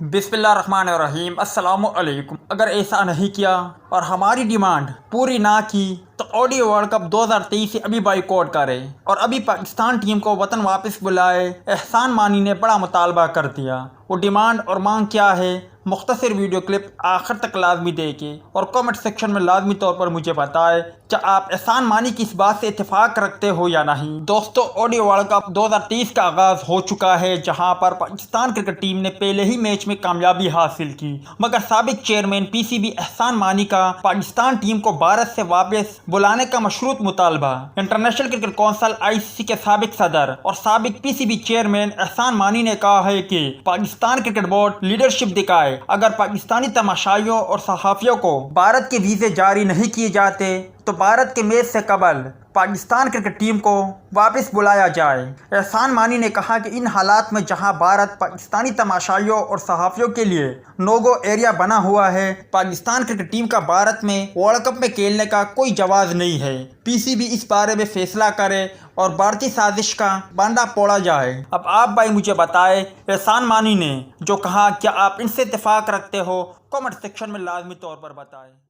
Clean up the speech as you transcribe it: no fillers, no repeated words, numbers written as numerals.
बिस्मिल्लाहिर्रहमानिर्रहीम। अस्सलामु अलैकुम। अगर ऐसा नहीं किया और हमारी डिमांड पूरी ना की तो ओडीआई वर्ल्ड कप 2023 से अभी बाइकआउट करे और अभी पाकिस्तान टीम को वतन वापस बुलाए। एहसान मानी ने बड़ा मुतालबा कर दिया। वो डिमांड और मांग क्या है, मुख्तसर वीडियो क्लिप आखिर तक लाजमी देखें और कमेंट सेक्शन में लाजमी तौर पर मुझे बताएं क्या आप एहसान मानी की इस बात से इत्तेफाक रखते हो या नहीं। दोस्तों, ओडीआई वर्ल्ड कप 2023 का आगाज हो चुका है, जहां पर पाकिस्तान क्रिकेट टीम ने पहले ही मैच में कामयाबी हासिल की, मगर साबिक चेयरमैन पीसीबी एहसान मानी का पाकिस्तान टीम को भारत से वापस बुलाने का मशरूत मुतालबा। इंटरनेशनल क्रिकेट काउंसिल आईसीसी के साबिक सदर और साबिक पीसीबी चेयरमैन एहसान मानी ने कहा है कि पाकिस्तान क्रिकेट बोर्ड लीडरशिप दिखाए। अगर पाकिस्तानी तमाशाइयों और सहाफियों को भारत के वीजे जारी नहीं किए जाते तो भारत के मैच से कबल पाकिस्तान क्रिकेट टीम को वापस बुलाया जाए। एहसान मानी ने कहा कि इन हालात में जहां भारत पाकिस्तानी तमाशाइयों और सहाफियों के लिए नो-गो एरिया बना हुआ है, पाकिस्तान क्रिकेट टीम का भारत में वर्ल्ड कप में खेलने का कोई जवाब नहीं है। पीसीबी इस बारे में फैसला करे और भारतीय साजिश का बांदा फोड़ा जाए। अब आप भाई मुझे बताएं, एहसान मानी ने जो कहा क्या आप इनसे इत्तेफाक रखते हो? कमेंट सेक्शन में लाजमी तौर पर बताएं।